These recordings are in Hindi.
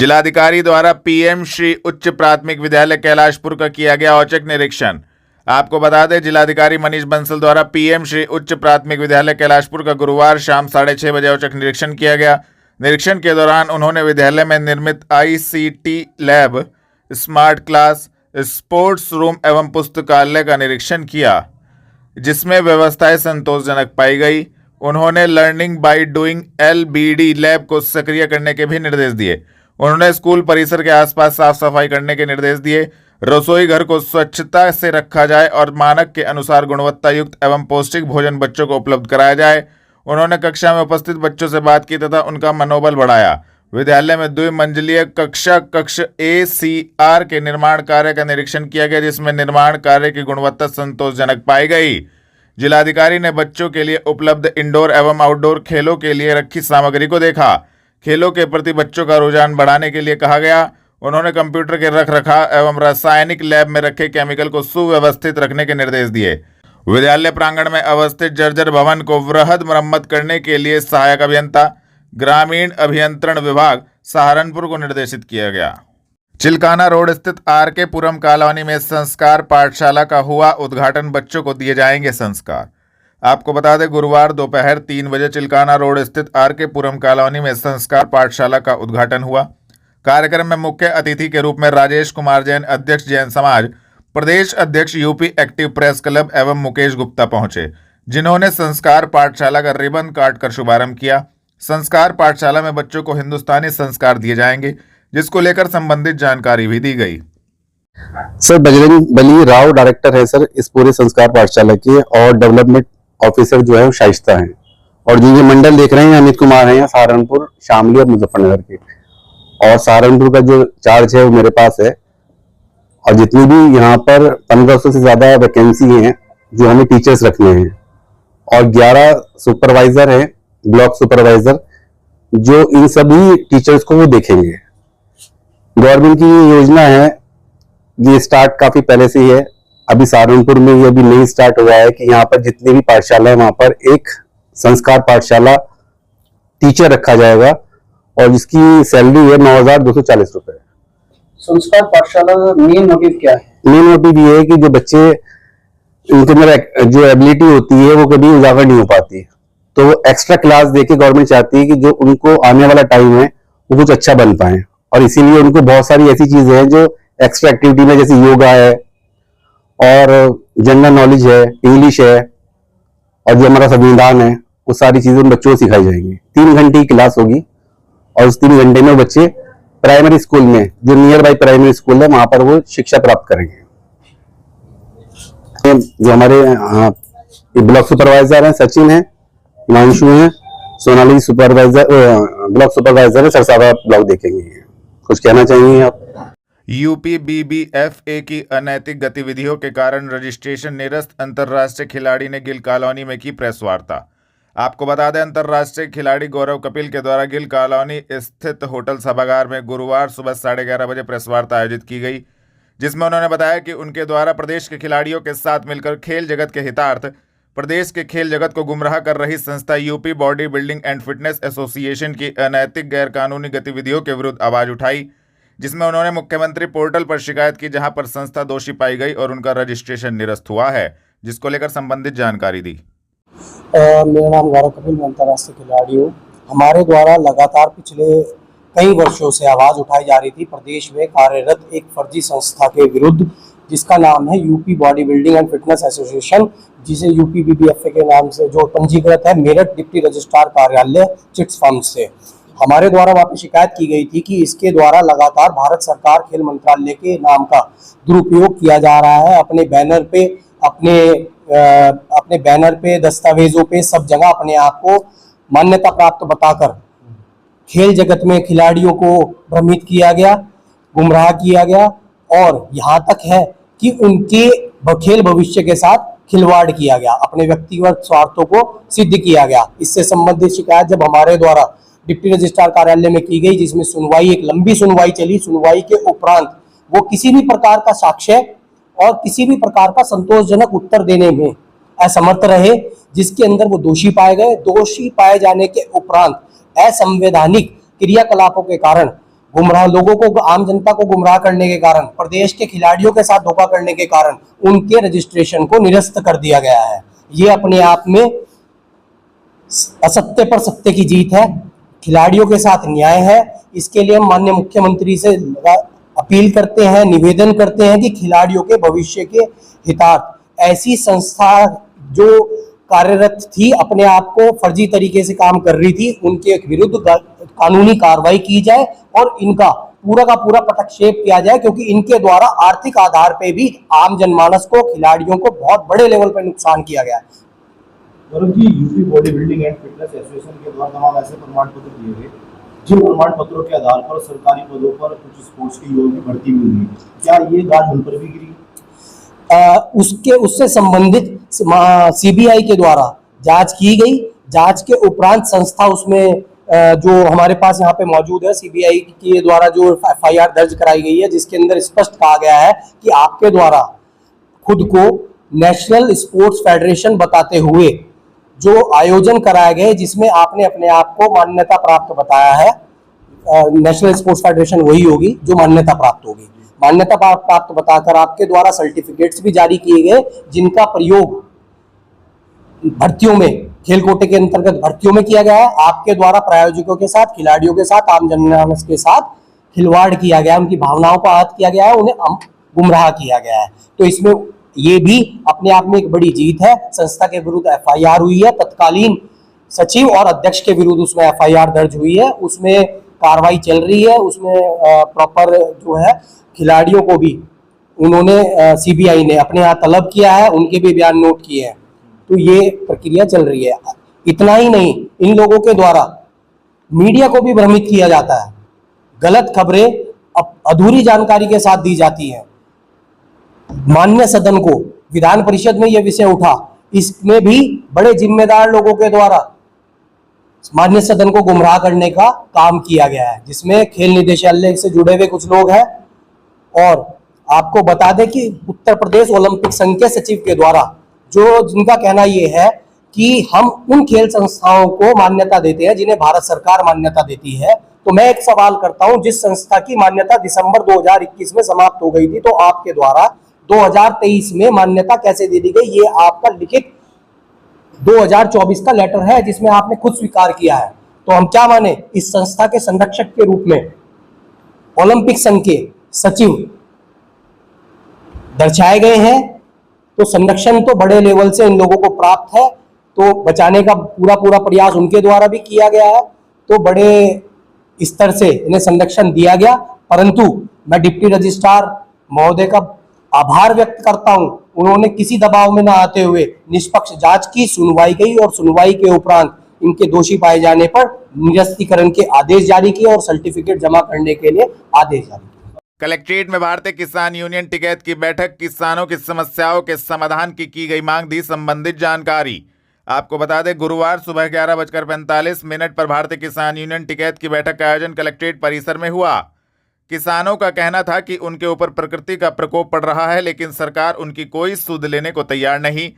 जिलाधिकारी द्वारा पीएम श्री उच्च प्राथमिक विद्यालय कैलाशपुर का किया गया औचक निरीक्षण। आपको बता दें, जिलाधिकारी मनीष बंसल द्वारा पीएम श्री उच्च प्राथमिक विद्यालय कैलाशपुर का गुरुवार शाम 6:30 बजे औचक निरीक्षण किया गया। निरीक्षण के दौरान उन्होंने विद्यालय में निर्मित ICT lab, smart class, sports room एवं पुस्तकालय का निरीक्षण किया, जिसमें व्यवस्थाएं संतोषजनक पाई गई। उन्होंने learning by doing LBD lab को सक्रिय करने के भी निर्देश दिए। उन्होंने स्कूल परिसर के आसपास साफ सफाई करने के निर्देश दिए। रसोई घर को स्वच्छता से रखा जाए और मानक के अनुसार गुणवत्ता युक्त एवं पौष्टिक भोजन बच्चों को उपलब्ध कराया जाए। उन्होंने कक्षा में उपस्थित बच्चों से बात की तथा उनका मनोबल बढ़ाया। विद्यालय में द्विमंजिलीय कक्ष ACR के निर्माण कार्य का निरीक्षण किया गया, जिसमें निर्माण कार्य की गुणवत्ता संतोषजनक पाई गई। जिलाधिकारी ने बच्चों के लिए उपलब्ध इंडोर एवं आउटडोर खेलों के लिए रखी सामग्री को देखा। खेलों के प्रति बच्चों का रुझान बढ़ाने के लिए कहा गया। उन्होंने कंप्यूटर के रखरखाव एवं रासायनिक लैब में रखे केमिकल को सुव्यवस्थित रखने के निर्देश दिए। विद्यालय प्रांगण में अवस्थित जर्जर भवन को वृहद मरम्मत करने के लिए सहायक अभियंता, ग्रामीण अभियंत्रण विभाग सहारनपुर को निर्देशित किया गया। चिलकाना रोड स्थित RK पुरम कॉलोनी में संस्कार पाठशाला का हुआ उद्घाटन। बच्चों को दिए जाएंगे संस्कार। आपको बता दें, गुरुवार दोपहर 3 बजे चिलकाना रोड स्थित RK पुरम कॉलोनी में संस्कार पाठशाला का उद्घाटन हुआ। कार्यक्रम में मुख्य अतिथि के रूप में राजेश कुमार जैन, अध्यक्ष जैन समाज, प्रदेश अध्यक्ष UP एक्टिव प्रेस क्लब एवं मुकेश गुप्ता पहुंचे, जिन्होंने संस्कार पाठशाला का रिबन काट कर शुभारंभ किया। संस्कार पाठशाला में बच्चों को हिंदुस्तानी संस्कार दिए जाएंगे, जिसको लेकर संबंधित जानकारी भी दी गई। सर बजरंग बली राव डायरेक्टर है सर इस पूरे संस्कार पाठशाला के, और डेवलपमेंट ऑफिसर जो है वो शाइस्ता हैं, और जो ये मंडल देख रहे हैं अमित कुमार हैं, सहारनपुर, शामली और मुजफ्फरनगर के, और सहारनपुर का जो चार्ज है वो मेरे पास है। और जितनी भी यहाँ पर 1500 से ज्यादा वैकेंसी हैं जो हमें टीचर्स रखने हैं, और 11 सुपरवाइजर हैं, ब्लॉक सुपरवाइजर, जो इन सभी टीचर्स को वो देखेंगे। गवर्नमेंट की ये योजना है, ये स्टार्ट काफी पहले से ही है। अभी सहारनपुर में ये अभी नहीं स्टार्ट हुआ है कि यहाँ पर जितनी भी पाठशाला है वहां पर एक संस्कार पाठशाला टीचर रखा जाएगा, और जिसकी सैलरी है 9,240 रुपए। संस्कार पाठशाला का मेन मोटिव क्या है? मेन मोटिव ये है कि जो बच्चे, उनके अंदर जो एबिलिटी होती है वो कभी उजागर नहीं हो पाती, तो वो एक्स्ट्रा क्लास देके गवर्नमेंट चाहती है कि जो उनको आने वाला टाइम है वो कुछ अच्छा बन पाए। और इसीलिए उनको बहुत सारी ऐसी चीजें हैं जो एक्स्ट्रा एक्टिविटी में, जैसे योगा है और जनरल नॉलेज है, इंग्लिश है, और जो हमारा संविधान है, वो सारी चीजें उन बच्चों को सिखाई जाएंगी। 3 घंटे की क्लास होगी, और उस 3 घंटे में बच्चे प्राइमरी स्कूल में, जो नियर बाई प्राइमरी स्कूल है, वहां पर वो शिक्षा प्राप्त करेंगे। जो हमारे ब्लॉक सुपरवाइजर हैं, सचिन है, हिमांशु है, सोनाली सुपरवाइजर, ब्लॉक सुपरवाइजर है, सरसावा ब्लॉक देखेंगे। कुछ कहना चाहेंगे आप? UPBBFA की अनैतिक गतिविधियों के कारण रजिस्ट्रेशन निरस्त अंतर्राष्ट्रीय खिलाड़ी ने गिल कॉलोनी में की प्रेस वार्ता। आपको बता दें, अंतर्राष्ट्रीय खिलाड़ी गौरव कपिल के द्वारा गिल कॉलोनी स्थित होटल सभागार में गुरुवार सुबह 11:30 बजे प्रेस वार्ता आयोजित की गई, जिसमें उन्होंने बताया कि उनके द्वारा प्रदेश के खिलाड़ियों के साथ मिलकर खेल जगत के हितार्थ प्रदेश के खेल जगत को गुमराह कर रही संस्था UP body building and fitness association की अनैतिक गैरकानूनी गतिविधियों के विरुद्ध आवाज उठाई, जिसमें उन्होंने मुख्यमंत्री पोर्टल पर शिकायत की, जहां पर संस्था दोषी पाई गई और उनका रजिस्ट्रेशन निरस्त हुआ है, जिसको लेकर संबंधित जानकारी दी। मेरा नाम गौरव कपिल, मैं अंतर्राष्ट्रीय खिलाड़ी हूँ। हमारे द्वारा लगातार पिछले कई वर्षों से आवाज़ उठाई जा रही थी प्रदेश में कार्यरत एक फर्जी संस्था के विरुद्ध, जिसका नाम है UP body building and fitness association, जिसे UPBBFA के नाम से जो पंजीकृत है मेरठ डिप्टी रजिस्ट्रार कार्यालय चिट्स फर्म से। हमारे द्वारा वहाँ पे शिकायत की गई थी कि इसके द्वारा लगातार भारत सरकार खेल मंत्रालय के नाम का दुरुपयोग किया जा रहा है। अपने बैनर पे दस्तावेजों पे सब जगह अपने आप को मान्यता प्राप्त बताकर खेल जगत में खिलाड़ियों को भ्रमित किया गया, गुमराह किया गया, और यहाँ तक है कि उनके खेल भविष्य के साथ खिलवाड़ किया गया, अपने व्यक्तिगत स्वार्थों को सिद्ध किया गया। इससे संबंधित शिकायत जब हमारे द्वारा डिप्टी रजिस्ट्रार कार्यालय में की गई, जिसमें सुनवाई, एक लंबी सुनवाई चली, सुनवाई के उपरांत वो किसी भी प्रकार का साक्ष्य और किसी भी प्रकार का संतोषजनक उत्तर देने में असमर्थ रहे, जिसके अंदर वो दोषी पाए गए। दोषी पाए जाने के उपरांत असंवैधानिक क्रियाकलापों के कारण गुमराह लोगों को, आम जनता को गुमराह करने के कारण, प्रदेश के खिलाड़ियों के साथ धोखा करने के कारण उनके रजिस्ट्रेशन को निरस्त कर दिया गया है। ये अपने आप में असत्य पर सत्य की जीत है, खिलाड़ियों के साथ न्याय है। इसके लिए हम माननीय मुख्यमंत्री से अपील करते हैं, निवेदन करते हैं कि खिलाड़ियों के भविष्य के हितार्थ ऐसी संस्था जो कार्यरत थी, अपने आप को फर्जी तरीके से काम कर रही थी, उनके विरुद्ध कानूनी कार्रवाई की जाए और इनका पूरा का पूरा पटक्षेप किया जाए, क्योंकि इनके द्वारा आर्थिक आधार पे भी आम जनमानस को, खिलाड़ियों को बहुत बड़े लेवल पर नुकसान किया गया है। Varun ji, UP body building and fitness association के द्वारा तमाम ऐसे प्रमाण पत्र दिए गए जिन प्रमाण पत्रों के आधार पर सरकारी पदों पर कुछ स्पोर्ट्स की युवाओं की भर्ती हुई है, क्या ये गाज उन पर भी गिरी? उससे संबंधित सीबीआई के द्वारा जांच की गई। जांच के उपरांत संस्था उसमें जो हमारे पास यहाँ पे मौजूद है, सीबीआई के द्वारा जो एफआईआर दर्ज कराई गई है, जिसके अंदर स्पष्ट कहा गया है कि आपके द्वारा खुद को नेशनल स्पोर्ट्स फेडरेशन बताते हुए जो आयोजन कराए गए, जिसमें आपने अपने आप को मान्यता प्राप्त बताया है, नेशनल स्पोर्ट्स फेडरेशन वही होगी जो मान्यता प्राप्त होगी। मान्यता प्राप्त बताकर आपके द्वारा सर्टिफिकेट्स भी जारी किए गए, जिनका प्रयोग भर्तियों में, खेल कोटे के अंतर्गत भर्तियों में किया गया है। आपके द्वारा प्रायोजकों के साथ, खिलाड़ियों के साथ, आम जनमानस के साथ खिलवाड़ किया गया है, उनकी भावनाओं को आहत किया गया है, उन्हें गुमराह किया गया है। तो इसमें ये भी अपने आप में एक बड़ी जीत है। संस्था के विरुद्ध एफआईआर हुई है, तत्कालीन सचिव और अध्यक्ष के विरुद्ध उसमें एफआईआर दर्ज हुई है, उसमें कार्रवाई चल रही है, उसमें प्रॉपर जो है खिलाड़ियों को भी उन्होंने सीबीआई ने अपने यहाँ तलब किया है, उनके भी बयान नोट किए हैं। तो ये प्रक्रिया चल रही है। इतना ही नहीं, इन लोगों के द्वारा मीडिया को भी भ्रमित किया जाता है, गलत खबरें अधूरी जानकारी के साथ दी जाती हैं। माननीय सदन को, विधान परिषद में यह विषय उठा, इसमें भी बड़े जिम्मेदार लोगों के द्वारा माननीय सदन को गुमराह करने का काम किया गया है, जिसमें खेल निदेशालय से जुड़े हुए कुछ लोग हैं। और आपको बता दें कि उत्तर प्रदेश ओलंपिक संघ के सचिव के द्वारा जिनका कहना यह है कि हम उन खेल संस्थाओं को मान्यता देते हैं जिन्हें भारत सरकार मान्यता देती है। तो मैं एक सवाल करता हूं, जिस संस्था की मान्यता दिसंबर 2021 में समाप्त हो गई थी, तो आपके द्वारा 2023 में मान्यता कैसे दे दी गई? ये आपका लिखित 2024 का लेटर है, जिसमें आपने खुद स्वीकार किया है। तो हम क्या माने, इस संस्था के संरक्षक के रूप में ओलंपिक संघ के सचिव दर्शाए गए हैं, तो संरक्षण तो बड़े लेवल से इन लोगों को प्राप्त है, तो बचाने का पूरा प्रयास उनके द्वारा भी किया गया है, तो बड़े स्तर से इन्हें संरक्षण दिया गया। परंतु मैं डिप्टी रजिस्ट्रार महोदय का आभार व्यक्त करता हूं, उन्होंने किसी दबाव में न आते हुए निष्पक्ष जांच की, सुनवाई की, और सुनवाई के उपरांत इनके दोषी पाए जाने पर निरस्तीकरण के आदेश जारी किए और सर्टिफिकेट जमा करने के लिए आदेश जारी किए। कलेक्ट्रेट में भारतीय किसान यूनियन टिकैत की बैठक, किसानों की समस्याओं के समाधान की गई मांग, दी संबंधित जानकारी। आपको बता दें, गुरुवार सुबह 11:45 पर भारतीय किसान यूनियन टिकैत की बैठक का आयोजन कलेक्ट्रेट परिसर में हुआ। किसानों का कहना था कि उनके ऊपर प्रकृति का प्रकोप पड़ रहा है, लेकिन सरकार उनकी कोई सुध लेने को तैयार नहीं।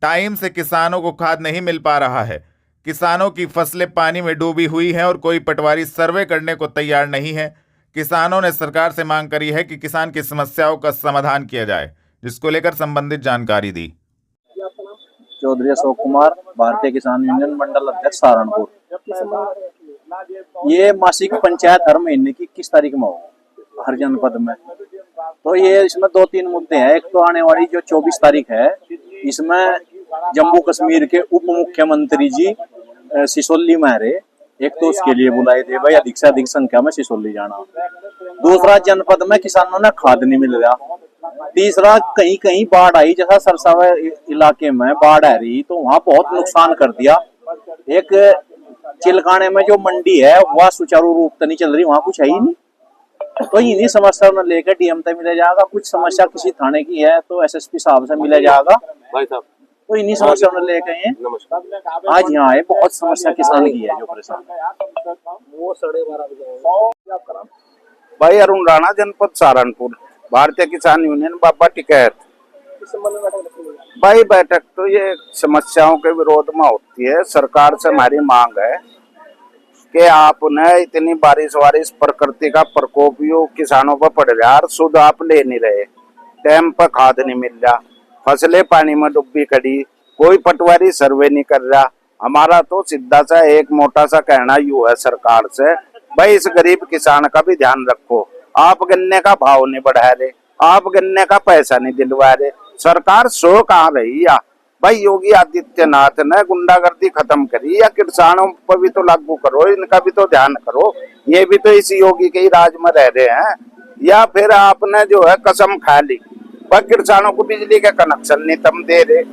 टाइम से किसानों को खाद नहीं मिल पा रहा है, किसानों की फसलें पानी में डूबी हुई हैं और कोई पटवारी सर्वे करने को तैयार नहीं है। किसानों ने सरकार से मांग करी है कि किसान की समस्याओं का समाधान किया जाए, जिसको लेकर संबंधित जानकारी दी। चौधरी अशोक कुमार, भारतीय किसान यूनियन मंडल अध्यक्ष सहारनपुर। ये मासिक पंचायत हर महीने की 21 तारीख में हो हर जनपद में। तो ये इसमें 2-3 मुद्दे हैं। एक तो आने वाली जो 24 तारीख है, इसमें जम्मू कश्मीर के उप मुख्यमंत्री जी सिसोली में रहे, एक तो उसके लिए बुलाए थे भाई, अधिक से अधिक संख्या में सिसोली जाना। दूसरा, जनपद में किसानों ने खाद नहीं मिल रहा। तीसरा, कहीं कहीं बाढ़ आई, जैसा सरसावा इलाके में बाढ़ आ रही, तो वहां बहुत नुकसान कर दिया। एक चिलकाने में जो मंडी है वह सुचारू रूप से नहीं चल रही, वहां कुछ है ही नहीं। तो इन्हीं समस्या में लेकर डीएम तक मिला जाएगा। कुछ समस्या किसी थाने की है तो एसएसपी साहब से मिला जाएगा भाई साहब। तो इन्हीं समस्या में लेकर आज यहाँ आए। बहुत समस्या किसान की है जो परेशान। भाई अरुण राणा, जनपद सहारनपुर, भारतीय किसान यूनियन बाबा टिकैत। भाई बैठक तो ये समस्याओं के विरोध में होती है। सरकार से हमारी मांग है कि आपने इतनी बारिश प्रकृति का प्रकोप यो किसानों पर पड़ रहा है, शुद्ध आप ले नहीं रहे, टाइम पर खाद नहीं मिल रहा, फसलें पानी में डूबी खड़ी, कोई पटवारी सर्वे नहीं कर रहा। हमारा तो सीधा सा एक मोटा सा कहना यू है सरकार से, भाई इस गरीब किसान का भी ध्यान रखो। आप गन्ने का भाव नहीं बढ़ा रहे, आप गन्ने का पैसा नहीं दिलवा रहे, सरकार सो कहाँ रही या भाई? योगी आदित्यनाथ ने गुंडागर्दी खत्म करी या किसानों पर भी तो लागू करो, इनका भी तो ध्यान करो। ये भी तो इस योगी के ही राज में रह रहे हैं। या फिर आपने जो है कसम खा ली, भाई किसानों को बिजली का कनेक्शन नहीं तुम दे रहे,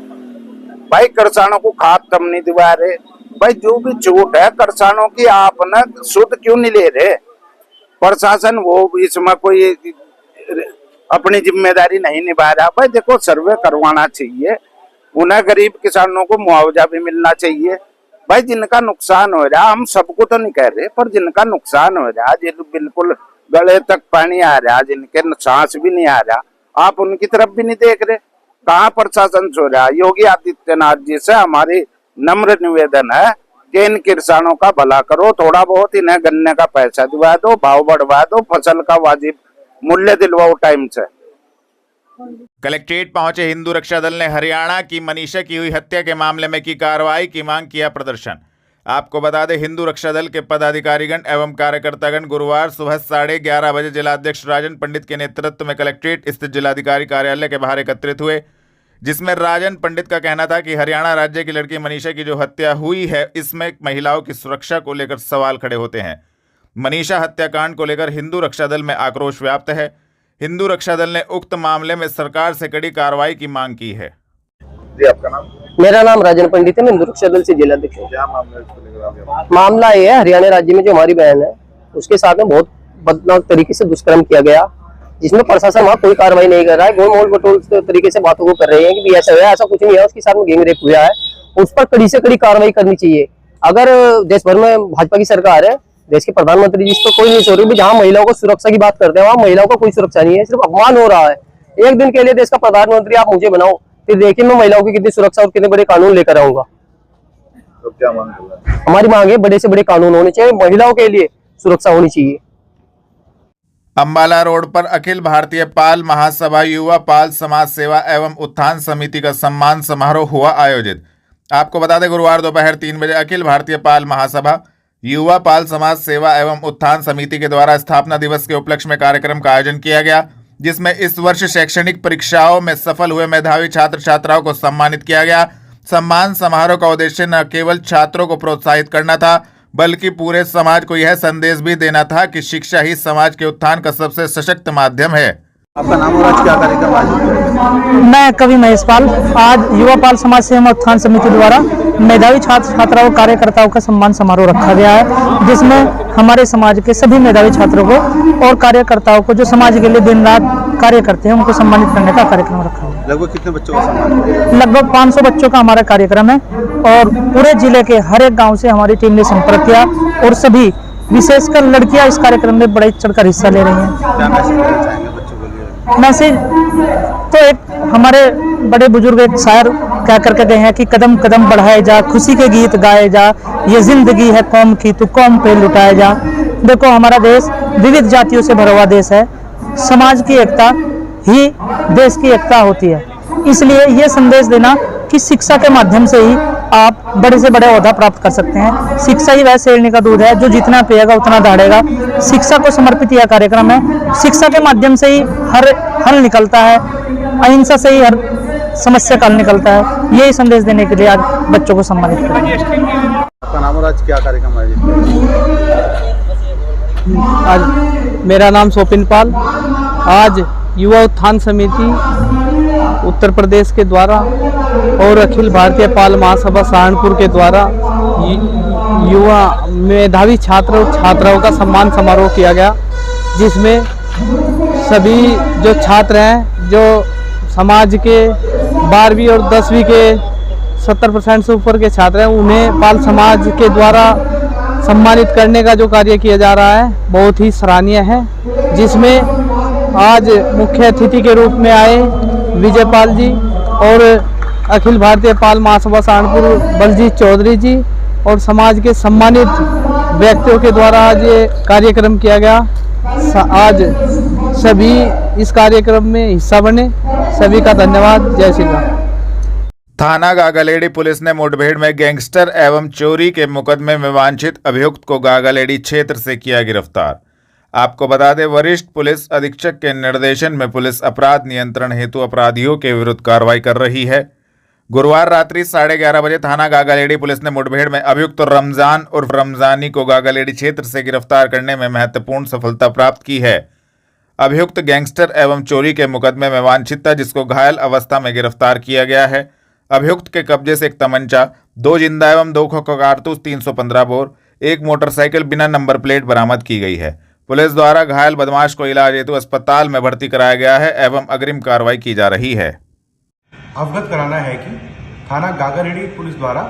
भाई किसानों को खाद तुम नहीं दिवा रहे, भाई जो भी छूट है किसानों की आपने शुद्ध क्यों नहीं ले रहे? प्रशासन वो इसमें कोई अपनी जिम्मेदारी नहीं निभा रहा। भाई देखो सर्वे करवाना चाहिए, उन्हें गरीब किसानों को मुआवजा भी मिलना चाहिए। भाई जिनका नुकसान हो रहा, हम सबको तो नहीं कह रहे, पर जिनका नुकसान हो रहा, जिन बिल्कुल गले तक पानी आ रहा, जिनके सांस भी नहीं आ रहा, आप उनकी तरफ भी नहीं देख रहे। कहाँ प्रशासन सो रहा? योगी आदित्यनाथ जी से हमारी नम्र निवेदन है कि इन किसानों का भला करो, थोड़ा बहुत इन्हें गन्ने का पैसा दिवा दो, भाव बढ़वा दो, फसल का वाजिब मूल्य दिलवाओ टाइम से। कलेक्ट्रेट पहुंचे हिंदू रक्षा दल ने हरियाणा की मनीषा की हुई हत्या के मामले में की कार्रवाई की मांग किया प्रदर्शन। आपको बता दें, हिंदू रक्षा दल के पदाधिकारीगण एवं कार्यकर्तागण गुरुवार सुबह 11:30 बजे जिलाध्यक्ष राजन पंडित के नेतृत्व में कलेक्ट्रेट स्थित जिलाधिकारी कार्यालय के बाहर एकत्रित हुए, जिसमें राजन पंडित का कहना था कि हरियाणा राज्य की लड़की मनीषा की जो हत्या हुई है, इसमें महिलाओं की सुरक्षा को लेकर सवाल खड़े होते हैं। मनीषा हत्याकांड को लेकर हिंदू रक्षा दल में आक्रोश व्याप्त है। हिंदू रक्षा दल ने उक्त मामले में सरकार से कड़ी कार्रवाई की मांग की है। जी आपका नाम? मेरा नाम राजन पंडित है, मैं हिंदू रक्षा दल से जिलाध्यक्ष हूँ। क्या मामला है, इसको लेकर आप यहाँ? मामला ये है, हरियाणा राज्य में जो हमारी बहन है उसके साथ में बहुत बदनाक तरीके से दुष्कर्म किया गया, जिसमें प्रशासन वहाँ कोई कार्रवाई नहीं कर रहा है। गोल मोल बटोल तरीके से बातों को कर रहे हैं कि भी ऐसा है, ऐसा कुछ नहीं है। उसके साथ में गैंग रेप हुआ है, उस पर कड़ी से कड़ी कार्रवाई करनी चाहिए। अगर देश भर में भाजपा की सरकार है, देश के प्रधानमंत्री जी तो कोई नहीं सो रही, जहाँ महिलाओं को सुरक्षा की बात करते हैं वहाँ महिलाओं को कोई सुरक्षा नहीं है, सिर्फ अपमान हो रहा है। एक दिन के लिए देश का प्रधानमंत्री आप मुझे बनाओ, फिर देखिए मैं महिलाओं की कितनी सुरक्षा और कितने बड़े कानून लेकर आऊंगा। तो क्या मांग है? हमारी मांग है बड़े से बड़े कानून होने चाहिए, महिलाओं के लिए सुरक्षा होनी चाहिए। अंबाला रोड पर अखिल भारतीय पाल महासभा युवा पाल समाज सेवा एवं उत्थान समिति का सम्मान समारोह हुआ आयोजित। आपको बता दें, गुरुवार दोपहर 3 बजे अखिल भारतीय पाल महासभा युवा पाल समाज सेवा एवं उत्थान समिति के द्वारा स्थापना दिवस के उपलक्ष्य में कार्यक्रम का आयोजन किया गया, जिसमें इस वर्ष शैक्षणिक परीक्षाओं में सफल हुए मेधावी छात्र छात्राओं को सम्मानित किया गया। सम्मान समारोह का उद्देश्य न केवल छात्रों को प्रोत्साहित करना था, बल्कि पूरे समाज को यह संदेश भी देना था कि शिक्षा ही समाज के उत्थान का सबसे सशक्त माध्यम है। आपका नाम और आज क्या कार्यक्रम आज? मैं कवि महेश पाल। आज युवा पाल समाज सेवा उत्थान समिति द्वारा मेधावी छात्र छात्राओं कार्यकर्ताओं का सम्मान समारोह रखा गया है, जिसमें हमारे समाज के सभी मेधावी छात्रों को और कार्यकर्ताओं को जो समाज के लिए दिन रात कार्य करते हैं उनको सम्मानित करने का कार्यक्रम रखा गया है। लगभग कितने बच्चों का सम्मान? लगभग 500 बच्चों का हमारा कार्यक्रम है और पूरे जिले के हर एक गाँव से हमारी टीम ने संपर्क किया और सभी विशेषकर लड़कियां इस कार्यक्रम में बढ़ चढ़कर हिस्सा ले रही हैं। क्या मैसेज देना चाहेंगे बच्चों के लिए? मैसेज तो एक हमारे बड़े बुजुर्ग एक शायर क्या करके गए हैं कि कदम कदम बढ़ाए जा, खुशी के गीत गाए जा, ये जिंदगी है कौम की, तू कौम पे लुटाए जा। देखो हमारा देश विविध जातियों से भरा हुआ देश है, समाज की एकता ही देश की एकता होती है। इसलिए ये संदेश देना कि शिक्षा के माध्यम से ही आप बड़े से बड़े ओहदा प्राप्त कर सकते हैं। शिक्षा ही वह शेरनी का दूध है जो जितना पिएगा उतना दौड़ेगा। शिक्षा को समर्पित यह कार्यक्रम है। शिक्षा के माध्यम से ही हर हल निकलता है, अहिंसा से ही हर समस्या का हल निकलता है। यही संदेश देने के लिए आज बच्चों को सम्मानित करेंगे। आपका नाम और आज क्या कार्यक्रम आयोजित किया? आज मेरा नाम सोपिन पाल। आज युवा उत्थान समिति उत्तर प्रदेश के द्वारा और अखिल भारतीय पाल महासभा सहारनपुर के द्वारा युवा मेधावी छात्र और छात्राओं का सम्मान समारोह किया गया, जिसमें सभी जो छात्र हैं जो समाज के 12वीं और 10वीं के 70% से ऊपर के छात्र हैं, उन्हें पाल समाज के द्वारा सम्मानित करने का जो कार्य किया जा रहा है बहुत ही सराहनीय है। जिसमें आज मुख्य अतिथि के रूप में आए विजय पाल जी और अखिल भारतीय पाल महासभा सहारनपुर बलजीत चौधरी जी और समाज के सम्मानित व्यक्तियों के द्वारा आज ये कार्यक्रम किया गया। आज सभी इस कार्यक्रम में हिस्सा बने, सभी का धन्यवाद। जय श्री राम। थाना गागालेडी पुलिस ने मुठभेड़ में गैंगस्टर एवं चोरी के मुकदमे में वांछित अभियुक्त को गागालेडी क्षेत्र से किया गिरफ्तार। आपको बता दें, वरिष्ठ पुलिस अधीक्षक के निर्देशन में पुलिस अपराध नियंत्रण हेतु अपराधियों के विरुद्ध कार्रवाई कर रही है। गुरुवार रात्रि 11:30 बजे थाना गागालेडी पुलिस ने मुठभेड़ में अभियुक्त रमजान उर्फ रमजानी को गागालेडी क्षेत्र से गिरफ्तार करने में महत्वपूर्ण सफलता प्राप्त की है। अभियुक्त गैंगस्टर एवं चोरी के मुकदमे में वांछित था, जिसको घायल अवस्था में गिरफ्तार किया गया है। अभियुक्त के कब्जे से एक तमंचा, 2 जिंदा एवं 2 खोखा कारतूस, 315 बोर, एक मोटरसाइकिल बिना नंबर प्लेट बरामद की गई है। पुलिस द्वारा घायल बदमाश को इलाज हेतु अस्पताल में भर्ती कराया गया है एवं अग्रिम कार्रवाई की जा रही है। अवगत कराना है कि थाना गागारेडी पुलिस द्वारा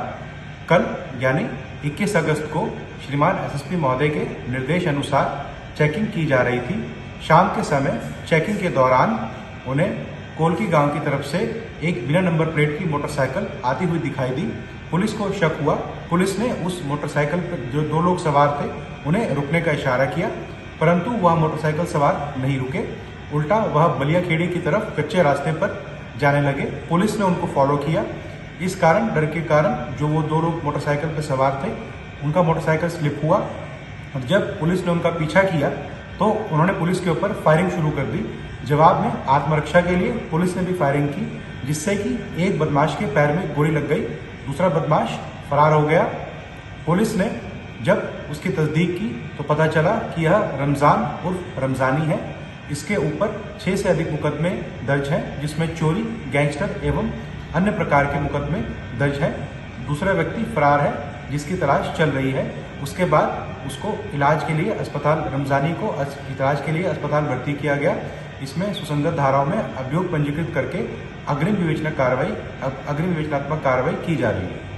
कल यानी 21 अगस्त को श्रीमान एसएसपी महोदय के निर्देश अनुसार चेकिंग की जा रही थी। शाम के समय चेकिंग के दौरान उन्हें कोलकी गांव की तरफ से एक बिना नंबर प्लेट की मोटरसाइकिल आती हुई दिखाई दी। पुलिस को शक हुआ। पुलिस ने उस मोटरसाइकिल पर जो 2 लोग सवार थे उन्हें रुकने का इशारा किया, परंतु वह मोटरसाइकिल सवार नहीं रुके। उल्टा वह बलियाखेड़ी की तरफ कच्चे रास्ते पर जाने लगे। पुलिस ने उनको फॉलो किया। इस कारण, डर के कारण, जो वो 2 लोग मोटरसाइकिल पर सवार थे उनका मोटरसाइकिल स्लिप हुआ और जब पुलिस ने उनका पीछा किया तो उन्होंने पुलिस के ऊपर फायरिंग शुरू कर दी। जवाब में आत्मरक्षा के लिए पुलिस ने भी फायरिंग की, जिससे कि एक बदमाश के पैर में गोली लग गई। दूसरा बदमाश फरार हो गया। पुलिस ने जब उसकी तस्दीक की तो पता चला कि यह रमजान उर्फ रमजानी है। इसके ऊपर 6 से अधिक मुकदमे दर्ज हैं, जिसमें चोरी, गैंगस्टर एवं अन्य प्रकार के मुकदमे दर्ज हैं। दूसरा व्यक्ति फरार है, जिसकी तलाश चल रही है। उसके बाद उसको इलाज के लिए रमजानी को इलाज के लिए अस्पताल भर्ती किया गया। इसमें सुसंगत धाराओं में अभियोग पंजीकृत करके अग्रिम विवेचनात्मक कार्रवाई की जा रही है।